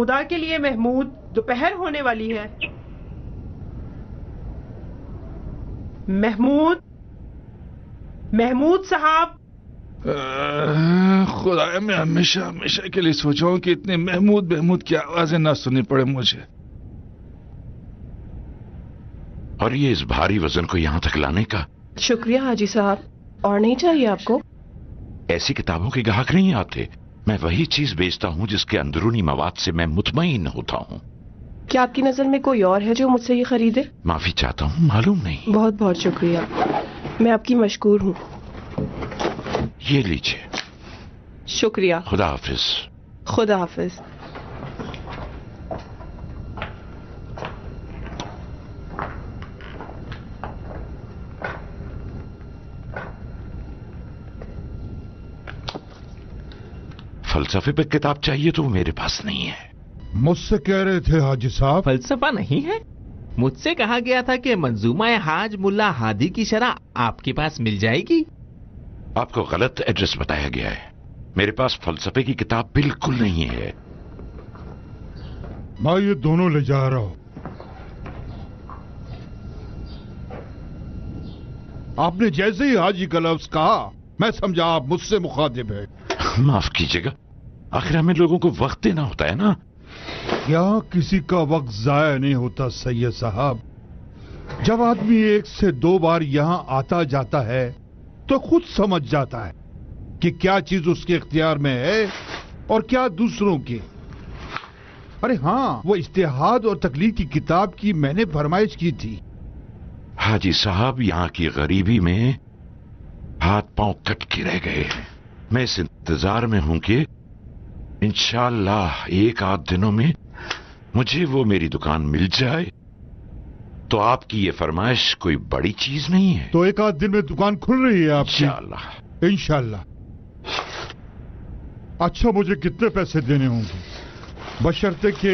خدا کے لیے محمود، دوپہر ہونے والی ہے. محمود صاحب. خدا، میں ہمیشہ کے لیے سوچا ہوں کہ اتنے محمود کی آوازیں نہ سننی پڑے مجھے. اور یہ اس بھاری وزن کو یہاں تک لانے کا. شکریہ حاجی صاحب. اور نہیں چاہیے آپ کو؟ ایسی کتابوں کے گاہک نہیں آتے. میں وہی چیز بیچتا ہوں جس کے اندرونی مواد سے میں مطمئن ہوتا ہوں. کیا آپ کی نظر میں کوئی اور ہے جو مجھ سے یہ خریدے؟ معافی چاہتا ہوں، معلوم نہیں. بہت بہت شکریہ، میں آپ کی مشکور ہوں. یہ لیجیے. شکریہ. خدا حافظ. خدا حافظ. فلسفے پہ کتاب چاہیے تو میرے پاس نہیں ہے. مجھ سے کہہ رہے تھے حاجی صاحب. فلسفہ نہیں ہے؟ مجھ سے کہا گیا تھا کہ منظومہ حاج ملا ہادی کی شرح آپ کے پاس مل جائے گی. آپ کو غلط ایڈریس بتایا گیا ہے. میرے پاس فلسفے کی کتاب بالکل نہیں ہے. میں یہ دونوں لے جا رہا ہوں. آپ نے جیسے ہی حاجی کا لفظ کہا میں سمجھا آپ مجھ سے مخاطب ہے. معاف کیجیے گا، آخر ہمیں لوگوں کو وقت دینا ہوتا ہے نا. کیا کسی کا وقت ضائع نہیں ہوتا سید صاحب؟ جب آدمی ایک سے دو بار یہاں آتا جاتا ہے تو خود سمجھ جاتا ہے کہ کیا چیز اس کے اختیار میں ہے اور کیا دوسروں کی. ارے ہاں، وہ اجتہاد اور تقلید کی کتاب کی میں نے فرمائش کی تھی. حاجی صاحب، یہاں کی غریبی میں ہاتھ پاؤں کٹ کے رہ گئے ہیں. میں اس انتظار میں ہوں کہ انشاءاللہ ایک آدھ دنوں میں مجھے وہ میری دکان مل جائے. تو آپ کی یہ فرمائش کوئی بڑی چیز نہیں ہے. تو ایک آدھ دن میں دکان کھل رہی ہے آپ کی؟ انشاءاللہ. انشاءاللہ. اچھا، مجھے کتنے پیسے دینے ہوں گے؟ بشرطے کہ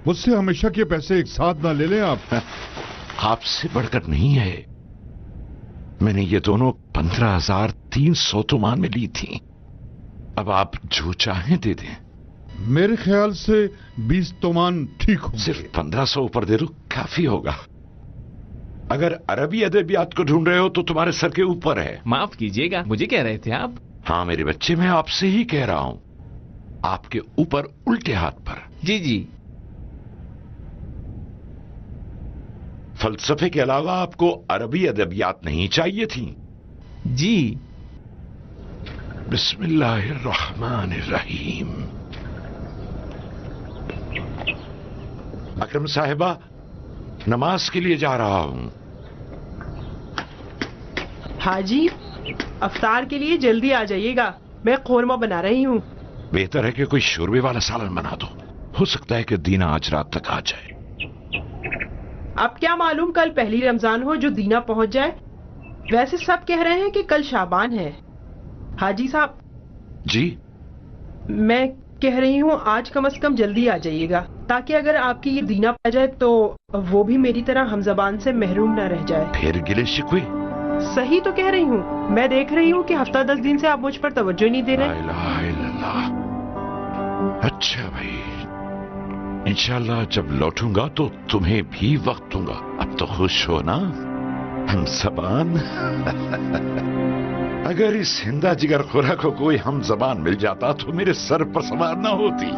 مجھ سے ہمیشہ کے پیسے ایک ساتھ نہ لے لیں آپ. آپ سے بڑھ کر نہیں ہے. میں نے یہ دونوں 15,300 تومان میں لی تھی. اب آپ جو چاہیں دے دیں. میرے خیال سے 20 تومان ٹھیک ہوں. صرف 1500 اوپر دے دو، کافی ہوگا. اگر عربی ادبیات کو ڈھونڈ رہے ہو تو تمہارے سر کے اوپر ہے. معاف کیجیے گا، مجھے کہہ رہے تھے آپ؟ ہاں میرے بچے، میں آپ سے ہی کہہ رہا ہوں. آپ کے اوپر الٹے ہاتھ پر. جی جی. فلسفے کے علاوہ آپ کو عربی ادبیات نہیں چاہیے تھی؟ جی. بسم اللہ الرحمن الرحیم. اکرم صاحبہ، نماز کے لیے جا رہا ہوں. حاجی، افطار کے لیے جلدی آ جائیے گا، میں قورمہ بنا رہی ہوں. بہتر ہے کہ کوئی شوربے والا سالن بنا دو. ہو سکتا ہے کہ دینا آج رات تک آ جائے. اب کیا معلوم کل پہلی رمضان ہو جو دینا پہنچ جائے. ویسے سب کہہ رہے ہیں کہ کل شعبان ہے. حاجی صاحب. جی؟ میں کہہ رہی ہوں آج کم از کم جلدی آ جائیے گا، تاکہ اگر آپ کی یہ دینا پا جائے تو وہ بھی میری طرح ہم زبان سے محروم نہ رہ جائے. پھر گلے شکوے؟ صحیح تو کہہ رہی ہوں. میں دیکھ رہی ہوں کہ ہفتہ 10 دن سے آپ مجھ پر توجہ نہیں دے لا رہے. الہ الا اللہ. اچھا بھائی، انشاءاللہ جب لوٹوں گا تو تمہیں بھی وقت دوں گا. اب تو خوش ہو نا ہم زبان. اگر اس ہندا جگر خورا کو کوئی ہم زبان مل جاتا تو میرے سر پر سوار نہ ہوتی.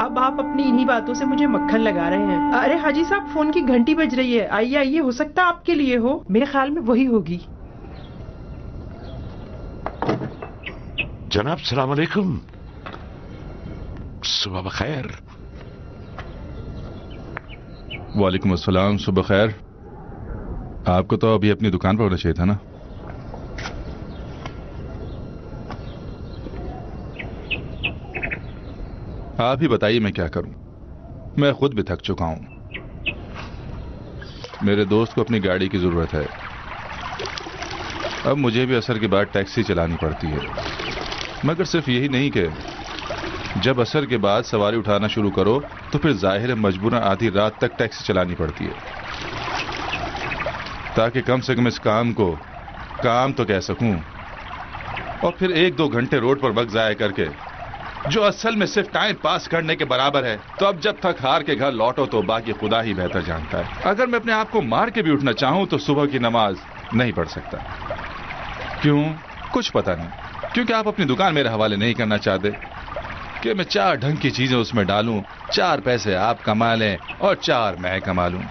اب آپ اپنی انہی باتوں سے مجھے مکھن لگا رہے ہیں. ارے حاجی صاحب، فون کی گھنٹی بج رہی ہے. آئیے آئیے، ہو سکتا آپ کے لیے ہو. میرے خیال میں وہی ہوگی. جناب السلام علیکم. صبح بخیر. وعلیکم السلام. صبح خیر. آپ کو تو ابھی اپنی دکان پر ہونا چاہیے تھا نا. آپ ہی بتائیے میں کیا کروں. میں خود بھی تھک چکا ہوں. میرے دوست کو اپنی گاڑی کی ضرورت ہے. اب مجھے بھی عصر کے بعد ٹیکسی چلانی پڑتی ہے. مگر صرف یہی نہیں کہ جب عصر کے بعد سواری اٹھانا شروع کرو تو پھر ظاہر مجبوراً آدھی رات تک ٹیکسی چلانی پڑتی ہے، تاکہ کم سے کم اس کام کو کام تو کہہ سکوں. اور پھر 1-2 گھنٹے روڈ پر وقت ضائع کر کے جو اصل میں صرف ٹائم پاس کرنے کے برابر ہے. تو اب جب تک ہار کے گھر لوٹو تو باقی خدا ہی بہتر جانتا ہے. اگر میں اپنے آپ کو مار کے بھی اٹھنا چاہوں تو صبح کی نماز نہیں پڑھ سکتا. کیوں؟ کچھ پتا نہیں. کیونکہ آپ اپنی دکان میرے حوالے نہیں کرنا چاہتے کہ میں 4 ڈھنگ کی چیزیں اس میں ڈالوں, 4 پیسے آپ کما لیں اور 4 میں کما لوں.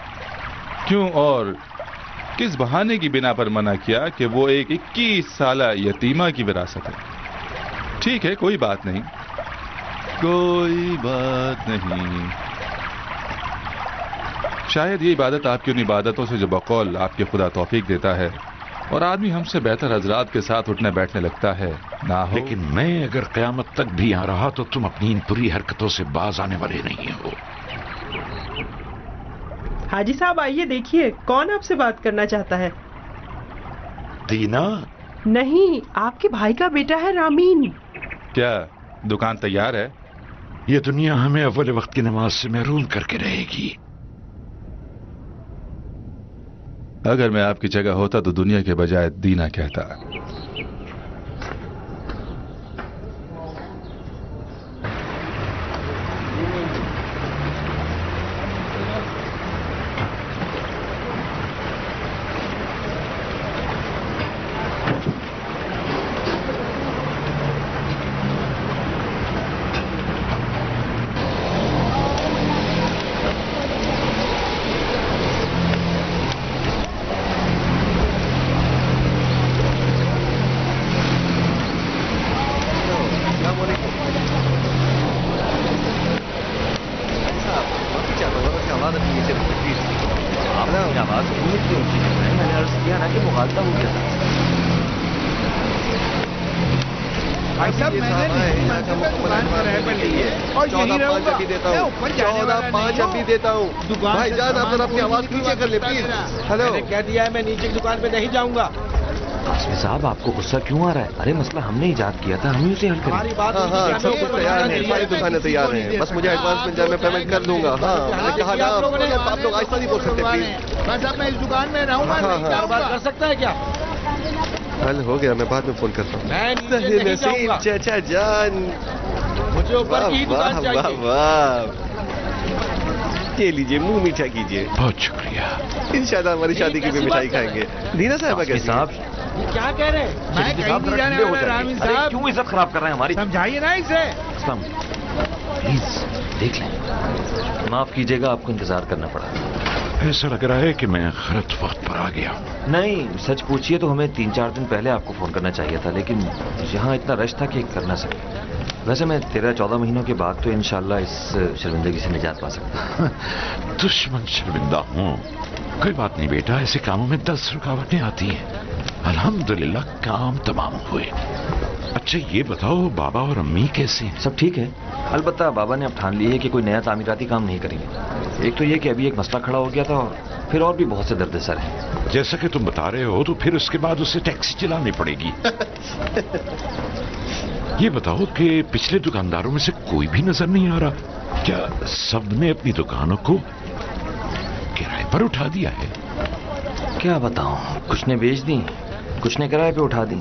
کیوں اور کس بہانے کی بنا پر منع کیا کہ وہ ایک 21 سالہ یتیمہ کی وراثت ہے؟ ٹھیک ہے, کوئی بات نہیں, کوئی بات نہیں. شاید یہ عبادت آپ کی ان عبادتوں سے جو بقول آپ کے خدا توفیق دیتا ہے اور آدمی ہم سے بہتر حضرات کے ساتھ اٹھنے بیٹھنے لگتا ہے نہ ہو. لیکن میں اگر قیامت تک بھی آ رہا تو تم اپنی ان بری حرکتوں سے باز آنے والے نہیں ہو. حاجی صاحب آئیے, دیکھیے کون آپ سے بات کرنا چاہتا ہے. دینا؟ نہیں, آپ کے بھائی کا بیٹا ہے رامین. کیا دکان تیار ہے؟ یہ دنیا ہمیں اول وقت کی نماز سے محروم کر کے رہے گی. اگر میں آپ کی جگہ ہوتا تو دنیا کے بجائے دینا کہتا. بھائی جان آپ اپنی آواز نیچے کر لیں پلیز. ہلو, کہہ دیا ہے میں نیچے کی دکان پہ نہیں جاؤں گا. صاحب آپ کو غصہ کیوں آ رہا ہے؟ ارے مسئلہ ہم نے ایجاد کیا تھا, ہم ہی اسے حل کریں. ہاں سب کچھ تیار ہے, ساری دکانیں تیار ہیں, بس مجھے ایڈوانس مل جائے میں پیمنٹ کر دوں گا. ہاں میں نے کہا نا آپ لوگ آہستہ نہیں بول سکتے پلیز. بس اب میں اس دکان میں رہوں گا, کاروبار کر سکتا ہے کیا؟ حل ہو گیا, میں بعد میں فون کرتا ہوں. چچا جان مجھے اوپر کی دکان چاہیے. واہ, یہ لیجیے, منہ میٹھا کیجیے. بہت شکریہ. انشاءاللہ ہماری شادی کی بھی مٹھائی کھائیں گے. دینا صاحبہ کیسی صاحب کیا کہہ رہے ہیں؟ میں کہیں نہیں جانے والا رامین صاحب. کیوں عزت خراب کر رہے ہیں ہماری؟ سمجھائیے نا اسے. پلیز دیکھ لیں, معاف کیجیے گا, آپ کو انتظار کرنا پڑا. ایسا لگ رہا ہے کہ میں غلط وقت پر آ گیا. نہیں, سچ پوچھیے تو ہمیں 3-4 دن پہلے آپ کو فون کرنا چاہیے تھا, لیکن یہاں اتنا رش تھا کہ کر نہ سکے. ویسے میں 13-14 مہینوں کے بعد تو انشاءاللہ اس شرمندگی سے نجات پا سکتا. دشمن شرمندہ ہوں. کوئی بات نہیں بیٹا, ایسے کاموں میں 10 رکاوٹیں آتی ہیں. الحمدللہ کام تمام ہوئے. اچھا یہ بتاؤ بابا اور امی کیسے ہیں؟ سب ٹھیک ہے. البتہ بابا نے اب ٹھان لی ہے کہ کوئی نیا تعمیراتی کام نہیں کریں گے. ایک تو یہ کہ ابھی ایک مسئلہ کھڑا ہو گیا تھا, اور پھر اور بھی بہت سے درد سر ہیں. جیسا کہ تم بتا رہے ہو تو پھر اس کے بعد اسے ٹیکسی چلانی پڑے گی. یہ بتاؤ کہ پچھلے دکانداروں میں سے کوئی بھی نظر نہیں آ رہا؟ کیا سب نے اپنی دکانوں کو کرائے پر اٹھا دیا ہے؟ کیا بتاؤں, کچھ نے بیچ دی, کچھ نے کرائے پہ اٹھا دی,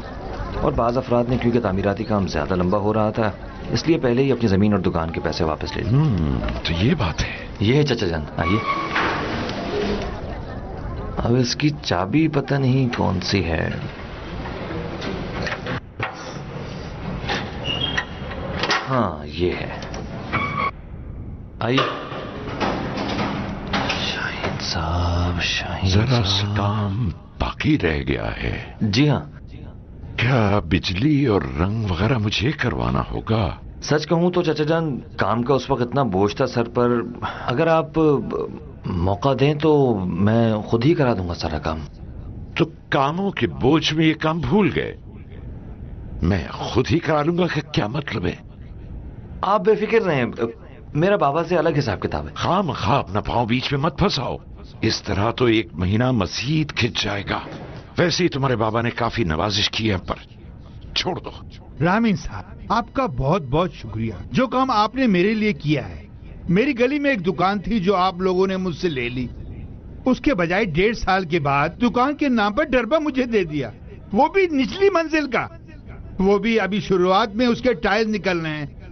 اور بعض افراد نے کیونکہ تعمیراتی کام زیادہ لمبا ہو رہا تھا اس لیے پہلے ہی اپنی زمین اور دکان کے پیسے واپس لے لیے. تو یہ بات ہے. یہ ہے چچا جان, آئیے. اب اس کی چابی پتہ نہیں کون سی ہے. ہاں یہ ہے, آئیے. شاہد صاحب, شاہد ذرا سا کام باقی رہ گیا ہے. جی ہاں. کیا بجلی اور رنگ وغیرہ مجھے کروانا ہوگا؟ سچ کہوں تو چچا جان کام کا اس وقت اتنا بوجھ تھا سر پر, اگر آپ موقع دیں تو میں خود ہی کرا دوں گا سارا کام. تو کاموں کے بوجھ میں یہ کام بھول گئے؟ میں خود ہی کرا لوں گا کہ کیا مطلب ہے؟ آپ بے فکر رہیں, میرا بابا سے الگ حساب کتاب ہے. خام خواہ اپنا پاؤں بیچ میں مت پھنساؤ, اس طرح تو 1 مہینہ مزید کھنچ جائے گا. ویسے ہی تمہارے بابا نے کافی نوازش کی ہے, پر چھوڑ دو. رامین صاحب آپ کا بہت بہت شکریہ. جو کام آپ نے میرے لیے کیا ہے, میری گلی میں ایک دکان تھی جو آپ لوگوں نے مجھ سے لے لی, اس کے بجائے 1.5 سال کے بعد دکان کے نام پر ڈربا مجھے دے دیا, وہ بھی نچلی منزل کا. وہ بھی ابھی شروعات میں اس کے ٹائل نکل رہے ہیں.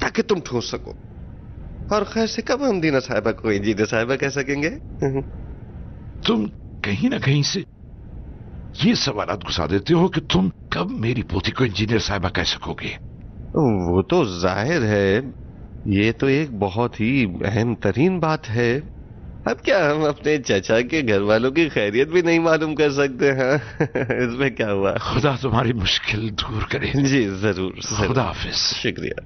تاکہ تم ٹھونس سکو. اور خیر سے کب ہم دینا صاحبہ کو انجینئر صاحبہ کہہ سکیں گے؟ تم کہیں نہ کہیں سے یہ سوالات گھسا دیتے ہو کہ تم کب میری پوتی کو انجینئر صاحبہ کہہ سکو گے. وہ تو ظاہر ہے، یہ تو ایک بہت ہی اہم ترین بات ہے. اب کیا ہم اپنے چچا کے گھر والوں کی خیریت بھی نہیں معلوم کر سکتے ہیں؟ اس میں کیا ہوا؟ خدا تمہاری مشکل دور کرے. جی ضرور. خدا حافظ. شکریہ.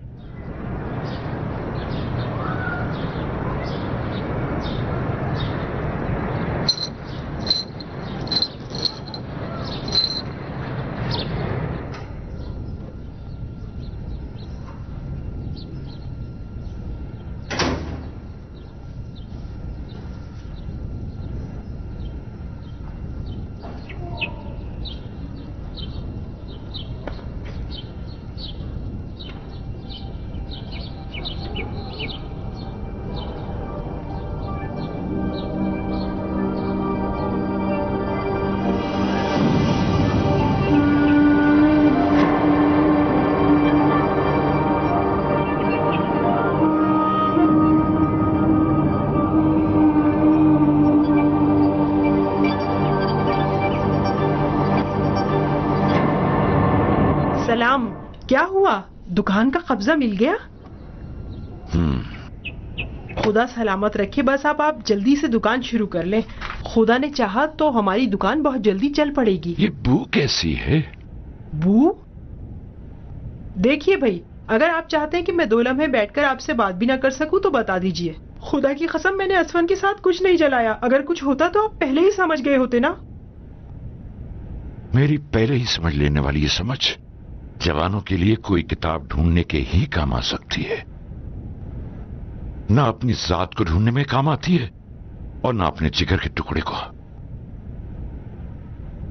سلام. کیا ہوا؟ دکان کا قبضہ مل گیا؟ خدا سلامت رکھے. بس آپ جلدی سے دکان شروع کر لیں. خدا نے چاہا تو ہماری دکان بہت جلدی چل پڑے گی. یہ بو کیسی ہے؟ بو؟ دیکھیے بھائی، اگر آپ چاہتے ہیں کہ میں 2 لمحے بیٹھ کر آپ سے بات بھی نہ کر سکوں تو بتا دیجئے. خدا کی قسم میں نے اسفن کے ساتھ کچھ نہیں جلایا. اگر کچھ ہوتا تو آپ پہلے ہی سمجھ گئے ہوتے نا. میری پہلے ہی سمجھ لینے والی یہ سمجھ جوانوں کے لیے کوئی کتاب ڈھونڈنے کے ہی کام آ سکتی ہے، نہ اپنی ذات کو ڈھونڈنے میں کام آتی ہے اور نہ اپنے جگر کے ٹکڑے کو.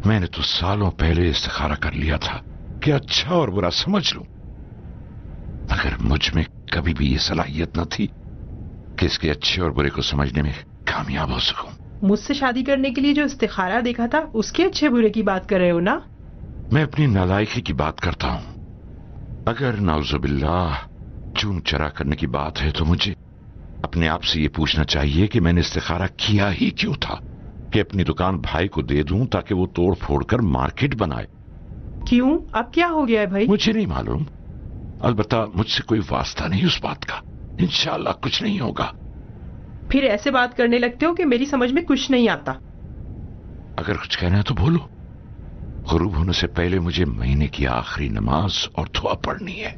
میں نے تو سالوں پہلے استخارہ کر لیا تھا کہ اچھا اور برا سمجھ لوں، مگر مجھ میں کبھی بھی یہ صلاحیت نہ تھی کہ اس کے اچھے اور برے کو سمجھنے میں کامیاب ہو سکوں. مجھ سے شادی کرنے کے لیے جو استخارہ دیکھا تھا اس کے اچھے برے کی بات کر رہے ہو نا؟ میں اپنی نالائکی کی بات کرتا ہوں. اگر نعوذ باللہ چون چرا کرنے کی بات ہے تو مجھے اپنے آپ سے یہ پوچھنا چاہیے کہ میں نے استخارہ کیا ہی کیوں تھا کہ اپنی دکان بھائی کو دے دوں تاکہ وہ توڑ پھوڑ کر مارکیٹ بنائے. کیوں؟ اب کیا ہو گیا ہے بھائی؟ مجھے نہیں معلوم، البتہ مجھ سے کوئی واسطہ نہیں اس بات کا. انشاءاللہ کچھ نہیں ہوگا. پھر ایسے بات کرنے لگتے ہو کہ میری سمجھ میں کچھ نہیں آتا. اگر کچھ کہنا ہے تو بولو. غروب ہونے سے پہلے مجھے مہینے کی آخری نماز اور دعا پڑھنی ہے.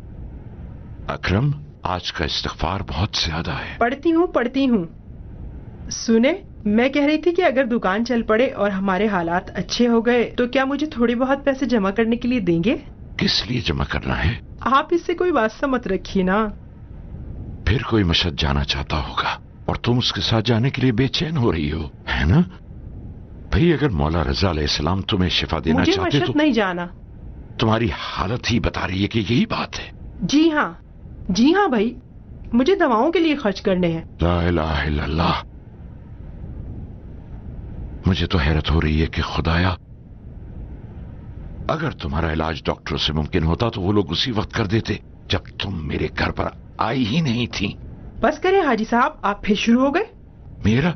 اکرم، آج کا استغفار بہت زیادہ ہے. پڑھتی ہوں. سنے، میں کہہ رہی تھی کہ اگر دکان چل پڑے اور ہمارے حالات اچھے ہو گئے تو کیا مجھے تھوڑے بہت پیسے جمع کرنے کے لیے دیں گے؟ کس لیے جمع کرنا ہے؟ آپ اس سے کوئی واسطہ مت رکھیے نا. پھر کوئی مشہد جانا چاہتا ہوگا اور تم اس کے ساتھ جانے کے لیے بے چین ہو رہی ہو، ہے نا؟ بھئی اگر مولا رضا علیہ السلام تمہیں شفا دینا چاہتے مجھے تو مشہد نہیں جانا. تمہاری حالت ہی بتا رہی ہے کہ یہی بات ہے. جی ہاں بھائی، مجھے دواؤں کے لیے خرچ کرنے ہیں. لا الہ الا اللہ. مجھے تو حیرت ہو رہی ہے کہ خدایا، اگر تمہارا علاج ڈاکٹروں سے ممکن ہوتا تو وہ لوگ اسی وقت کر دیتے جب تم میرے گھر پر آئی ہی نہیں تھی. بس کریں حاجی صاحب، آپ پھر شروع ہو گئے. میرا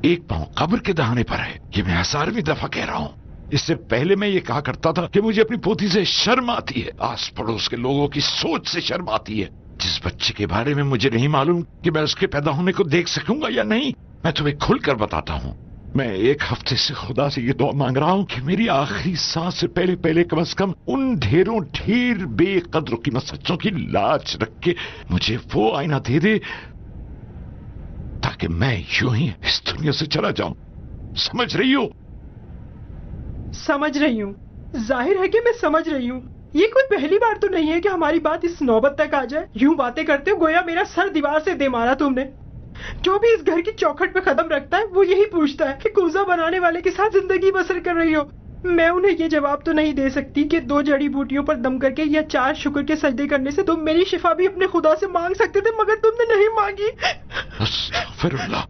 ایک پاؤں قبر کے دہانے پر ہے، یہ میں 1000ویں دفعہ کہہ رہا ہوں. اس سے پہلے میں یہ کہا کرتا تھا کہ مجھے اپنی پوتی سے شرم آتی ہے، آس پڑوس کے لوگوں کی سوچ سے شرم آتی ہے. جس بچے کے بارے میں مجھے نہیں معلوم کہ میں اس کے پیدا ہونے کو دیکھ سکوں گا یا نہیں، میں تمہیں کھل کر بتاتا ہوں. میں 1 ہفتے سے خدا سے یہ دعا مانگ رہا ہوں کہ میری آخری سانس سے پہلے کم از کم ان ڈھیر بے قدر قیمت سچوں کی لاج رکھ کے مجھے وہ آئینہ دے دے تاکہ میں یوں ہی اس دنیا سے چلا جاؤں. سمجھ رہی ہو؟ سمجھ رہی ہوں. ظاہر ہے کہ میں سمجھ رہی ہوں. یہ کوئی پہلی بار تو نہیں ہے کہ ہماری بات اس نوبت تک آ جائے. یوں باتیں کرتے ہو گویا میرا سر دیوار سے دے مارا تم نے. جو بھی اس گھر کی چوکھٹ پہ قدم رکھتا ہے وہ یہی پوچھتا ہے کہ کوزہ بنانے والے کے ساتھ زندگی بسر کر رہی ہو. میں انہیں یہ جواب تو نہیں دے سکتی کہ 2 جڑی بوٹیوں پر دم کر کے یا 4 شکر کے سجدے کرنے سے تم میری شفا بھی اپنے خدا سے مانگ سکتے تھے، مگر تم نے نہیں مانگی. استغفر اللہ.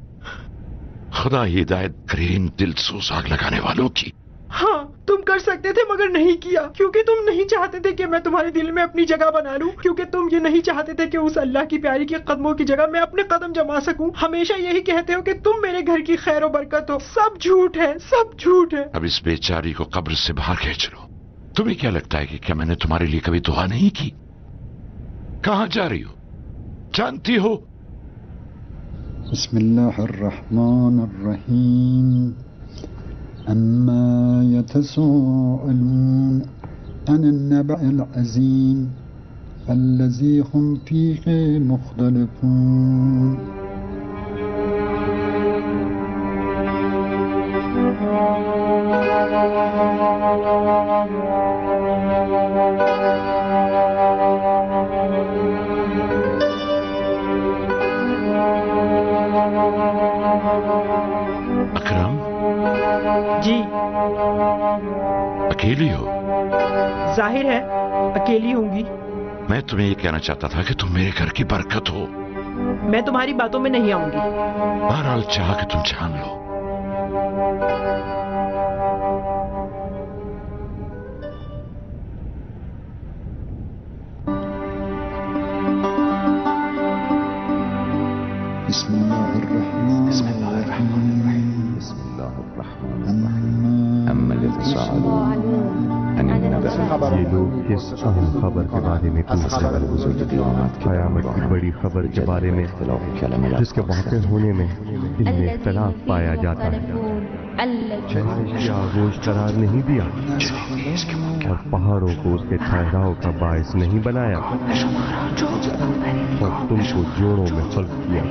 خدا ہدایت کرے ان دل سوز آگ لگانے والوں کی. ہاں، تم کر سکتے تھے مگر نہیں کیا، کیونکہ تم نہیں چاہتے تھے کہ میں تمہارے دل میں اپنی جگہ بنا لوں، کیونکہ تم یہ نہیں چاہتے تھے کہ اس اللہ کی پیاری کے قدموں کی جگہ میں اپنے قدم جما سکوں۔ ہمیشہ یہی کہتے ہو کہ تم میرے گھر کی خیر و برکت ہو، سب جھوٹ ہے، سب جھوٹ ہے۔ اب اس بیچاری کو قبر سے باہر کھینچ لو۔ تمہیں کیا لگتا ہے کہ کیا میں نے تمہارے لیے کبھی دعا نہیں کی؟ کہاں جا رہی ہو جانتی ہو؟ بسم اللہ الرحمن الرحیم اما يتساءلون عن النبأ العظیم الذی هم فیہ مختلفون۔ اکرم جی اکیلی ہو؟ ظاہر ہے اکیلی ہوں گی۔ میں تمہیں یہ کہنا چاہتا تھا کہ تم میرے گھر کی برکت ہو۔ میں تمہاری باتوں میں نہیں آؤں گی۔ بہرحال چاہ کہ تم جان لو۔ بسم اللہ الرحمن الرحیم بسم اللہ الرحمن الرحیم اما يتساءلون عن النبأ یہ لوگ اس اہم خبر کے بارے میں پوچھ رہے ہیں، قیامت کی بڑی خبر کے بارے میں جس کے واقع ہونے میں ان میں اختلاف پایا جاتا ہے، جیسے کہ آغوش قرار نہیں دیا اور پہاڑوں کو اس کے ٹھہراؤ کا باعث نہیں بنایا اور تم کو جوڑوں میں خلق کیا،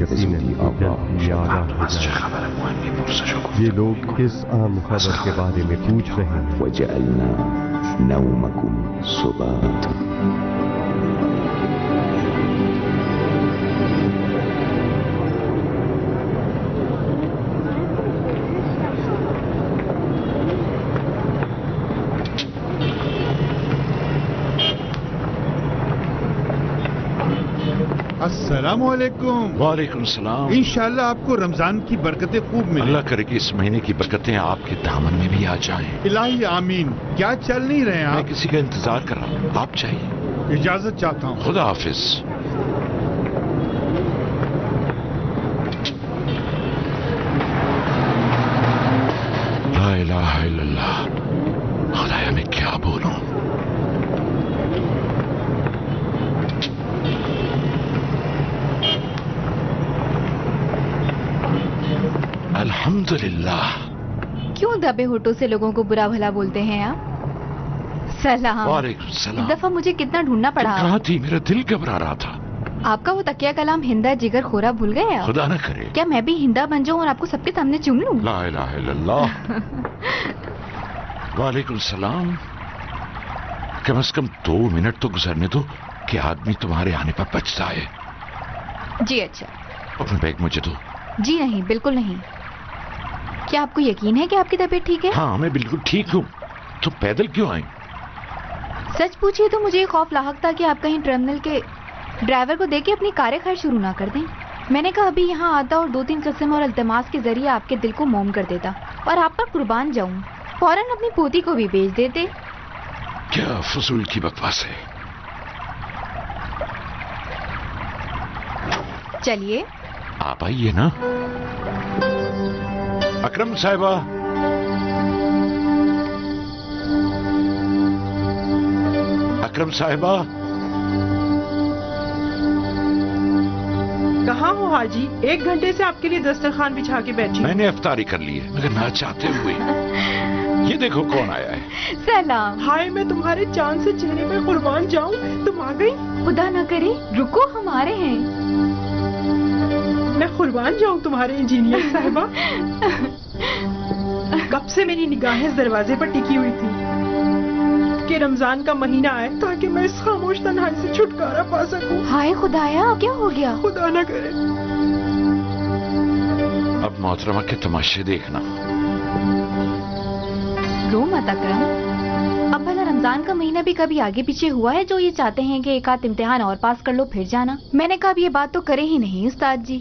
یقیناً جلد ہی آگاہ ہو جائے۔ یہ لوگ اس اہم خبر کے بارے میں پوچھ رہے ہیں۔ وَجَعَلْنَا نَوْمَكُمْ سُبَاتًا۔ السلام علیکم۔ وعلیکم السلام۔ انشاءاللہ آپ کو رمضان کی برکتیں خوب ملیں۔ اللہ کرے کہ اس مہینے کی برکتیں آپ کے دامن میں بھی آ جائیں۔ الہی آمین۔ کیا چل نہیں رہے ہیں میں آپ؟ کسی کا انتظار کر رہا ہوں، آپ چاہیے؟ اجازت چاہتا ہوں۔ خدا حافظ۔ لا الہ الا اللہ۔ خدایا میں کیا بولوں؟ الحمدللہ۔ کیوں دبے ہونٹوں سے لوگوں کو برا بھلا بولتے ہیں آپ؟ سلام۔ وعلیکم السلام۔ اس دفعہ مجھے کتنا ڈھونڈنا پڑا۔ کہاں تھی؟ میرا دل گھبرا رہا تھا۔ آپ کا وہ تکیہ کلام ہندا جگر خورا بھول گئے آپ؟ خدا نہ کرے۔ کیا میں بھی ہندا بن جاؤں اور آپ کو سب کے سامنے چوم لوں؟ لا الہ الا اللہ۔ وعلیکم السلام۔ کم از کم 2 منٹ تو گزرنے دو کہ آدمی تمہارے آنے پر بچ جائے۔ جی اچھا۔ اپنا بیگ مجھے دو۔ جی نہیں، بالکل نہیں۔ کیا آپ کو یقین ہے کہ آپ کی طبیعت ٹھیک ہے؟ ہاں میں بالکل ٹھیک ہوں۔ تو پیدل کیوں آئیں؟ سچ پوچھیے تو مجھے یہ خوف لاحق تھا کہ آپ کہیں ٹرمینل کے ڈرائیور کو دے کے اپنی کاریں خیر شروع نہ کر دیں۔ میں نے کہا ابھی یہاں آتا اور 2-3 قسم اور التماس کے ذریعے آپ کے دل کو موم کر دیتا اور آپ پر قربان جاؤں، فوراً اپنی پوتی کو بھی بیچ دیتے۔ کیا فضول کی بکواس ہے؟ چلیے آپ آئیے نا۔ اکرم صاحبہ، اکرم صاحبہ، کہاں ہو حاجی؟ 1 گھنٹے سے آپ کے لیے دسترخوان بچھا کے بیٹھی۔ میں نے افطاری کر لی ہے مگر نہ چاہتے ہوئے۔ یہ دیکھو کون آیا ہے۔ سلام۔ ہائے میں تمہارے چاند سے چہرے پہ قربان جاؤں، تم آ گئی؟ خدا نہ کرے، رکو ہم آ رہے ہیں۔ میں قربان جاؤں تمہارے انجینئر صاحبہ۔ کب سے میری نگاہیں اس دروازے پر ٹکی ہوئی تھی کہ رمضان کا مہینہ آئے تاکہ میں اس خاموش تنہائی سے چھٹکارا پا سکوں۔ ہائے خدایا، کیا ہو گیا؟ خدا نہ کرے۔ اب محترمہ کے تماشے دیکھنا۔ رو مت اکرم، اب بھلا رمضان کا مہینہ بھی کبھی آگے پیچھے ہوا ہے جو یہ چاہتے ہیں کہ ایک آدھ امتحان اور پاس کر لو پھر جانا؟ میں نے کہا اب یہ بات تو کرے ہی نہیں استاد جی۔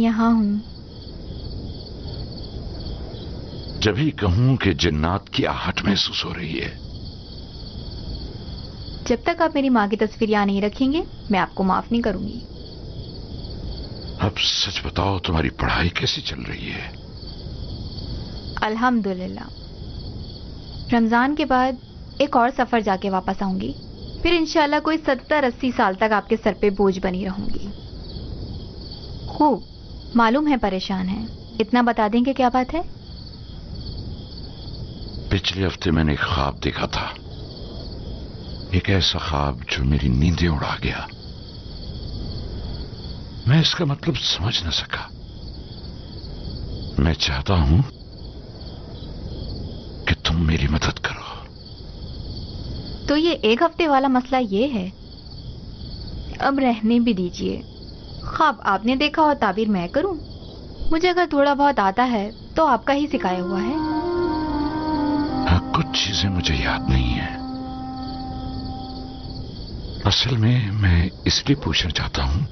یہاں ہوں. جبھی کہوں کہ جنات کی آہٹ محسوس ہو رہی ہے. جب تک آپ میری ماں کی تصویر یہاں نہیں رکھیں گے میں آپ کو معاف نہیں کروں گی. اب سچ بتاؤ تمہاری پڑھائی کیسی چل رہی ہے؟ الحمدللہ. رمضان کے بعد ایک اور سفر جا کے واپس آؤں گی. پھر انشاءاللہ کوئی 70-80 سال تک آپ کے سر پہ بوجھ بنی رہوں گی. خوب معلوم ہے پریشان ہیں. اتنا بتا دیں کہ کیا بات ہے؟ پچھلے ہفتے میں نے ایک خواب دیکھا تھا. ایک ایسا خواب جو میری نیندیں اڑا گیا. میں اس کا مطلب سمجھ نہ سکا. میں چاہتا ہوں کہ تم میری مدد کرو. تو یہ ایک ہفتے والا مسئلہ یہ ہے. اب رہنے بھی دیجئے. خواب آپ نے دیکھا اور تعبیر میں کروں؟ مجھے اگر تھوڑا بہت آتا ہے تو آپ کا ہی سکھایا ہوا ہے. کچھ چیزیں مجھے یاد نہیں ہیں. اصل میں اس لیے پوچھنا چاہتا ہوں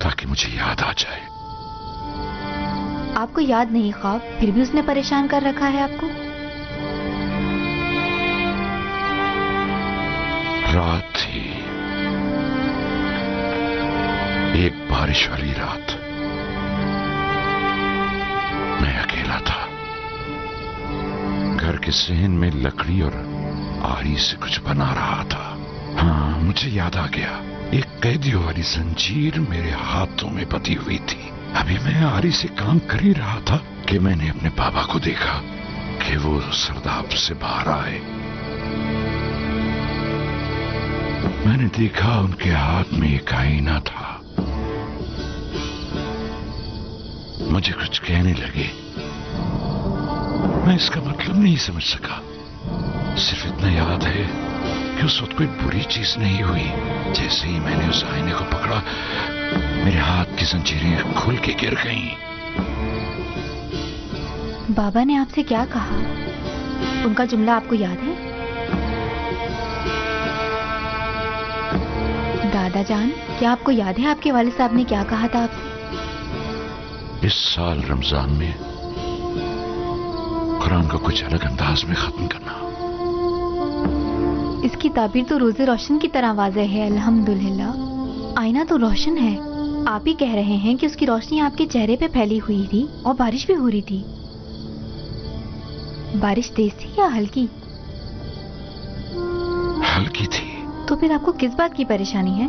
تاکہ مجھے یاد آ جائے. آپ کو یاد نہیں خواب پھر بھی اس نے پریشان کر رکھا ہے آپ کو. رات تھی، ایک بارش والی رات. میں اکیلا تھا. گھر کے صحن میں لکڑی اور آری سے کچھ بنا رہا تھا. ہاں مجھے یاد آ گیا. ایک قیدیوں والی زنجیر میرے ہاتھوں میں بندھی ہوئی تھی. ابھی میں آری سے کام کر ہی رہا تھا کہ میں نے اپنے بابا کو دیکھا کہ وہ سرداب سے باہر آئے. میں نے دیکھا ان کے ہاتھ میں ایک آئینہ تھا. مجھے کچھ کہنے لگے. میں اس کا مطلب نہیں سمجھ سکا. صرف اتنا یاد ہے کہ اس وقت کوئی بری چیز نہیں ہوئی. جیسے ہی میں نے اس آئینے کو پکڑا میرے ہاتھ کی زنجیریں کھل کے گر گئیں. بابا نے آپ سے کیا کہا؟ ان کا جملہ آپ کو یاد ہے؟ دادا جان کیا آپ کو یاد ہے آپ کے والد صاحب نے کیا کہا تھا آپ سے؟ اس سال رمضان میں قرآن کو کچھ الگ انداز میں ختم کرنا. اس کی تعبیر تو روزے روشن کی طرح واضح ہے. الحمدللہ. آئینہ تو روشن ہے. آپ ہی کہہ رہے ہیں کہ اس کی روشنی آپ کے چہرے پہ پھیلی ہوئی تھی اور بارش بھی ہو رہی تھی. بارش تیز تھی یا ہلکی؟ ہلکی تھی. تو پھر آپ کو کس بات کی پریشانی ہے؟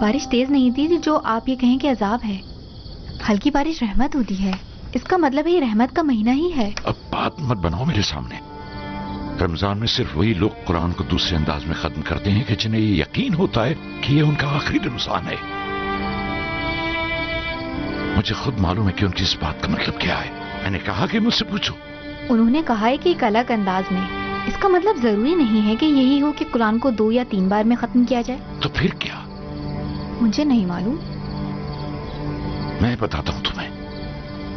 بارش تیز نہیں تھی جو آپ یہ کہیں کہ عذاب ہے. ہلکی بارش رحمت ہوتی ہے. اس کا مطلب یہ رحمت کا مہینہ ہی ہے. اب بات مت بناؤ میرے سامنے. رمضان میں صرف وہی لوگ قرآن کو دوسرے انداز میں ختم کرتے ہیں کہ جنہیں یہ یقین ہوتا ہے کہ یہ ان کا آخری رمضان ہے. مجھے خود معلوم ہے کہ ان کی اس بات کا مطلب کیا ہے. میں نے کہا کہ مجھ سے پوچھو. انہوں نے کہا ہے کہ ایک الگ انداز میں. اس کا مطلب ضروری نہیں ہے کہ یہی ہو کہ قرآن کو 2 یا 3 بار میں ختم کیا جائے. تو پھر کیا؟ مجھے نہیں معلوم. میں بتاتا ہوں تمہیں.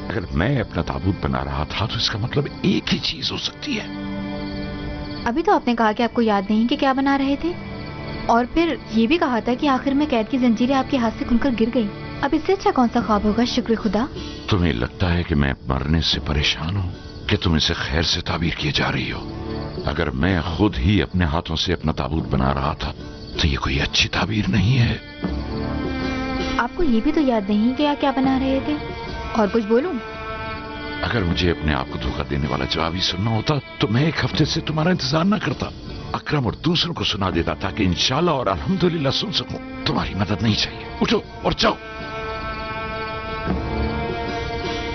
اگر میں اپنا تابوت بنا رہا تھا تو اس کا مطلب ایک ہی چیز ہو سکتی ہے. ابھی تو آپ نے کہا کہ آپ کو یاد نہیں کہ کیا بنا رہے تھے، اور پھر یہ بھی کہا تھا کہ آخر میں قید کی زنجیریں آپ کے ہاتھ سے کھل کر گر گئی. اب اس سے اچھا کون سا خواب ہوگا؟ شکر خدا. تمہیں لگتا ہے کہ میں مرنے سے پریشان ہوں کہ تم اسے خیر سے تعبیر کیے جا رہی ہو. اگر میں خود ہی اپنے ہاتھوں سے اپنا تابوت بنا رہا تھا تو یہ کوئی اچھی تعبیر نہیں ہے. آپ کو یہ بھی تو یاد نہیں کہ کیا بنا رہے تھے؟ اور کچھ بولوں؟ اگر مجھے اپنے آپ کو دھوکہ دینے والا جواب ہی سننا ہوتا تو میں ایک ہفتے سے تمہارا انتظار نہ کرتا. اکرم اور دوسروں کو سنا دیتا تاکہ انشاءاللہ اور الحمدللہ سن سکوں. تمہاری مدد نہیں چاہیے. اٹھو اور جاؤ.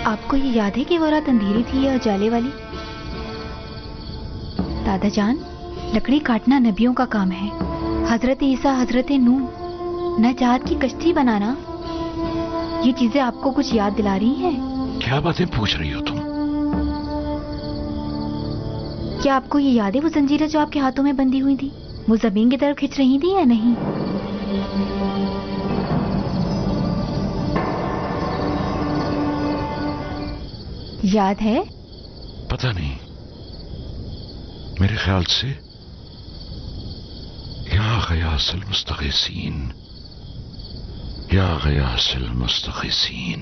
آپ کو یہ یاد ہے کہ وہ رات اندھیری تھی یا اجالے والی؟ دادا جان لکڑی کاٹنا نبیوں کا کام ہے. حضرت عیسیٰ، حضرت نوح، نجات کی کشتی بنانا، یہ چیزیں آپ کو کچھ یاد دلا رہی ہیں؟ کیا باتیں پوچھ رہی ہو تم؟ کیا آپ کو یہ یاد ہے وہ زنجیریں جو آپ کے ہاتھوں میں بندھی ہوئی تھی وہ زمین کی طرف کھنچ رہی تھی یا نہیں؟ یاد ہے؟ پتہ نہیں. میرے خیال سے یا غیاث المستغیثین، یا غیاث المستغیثین.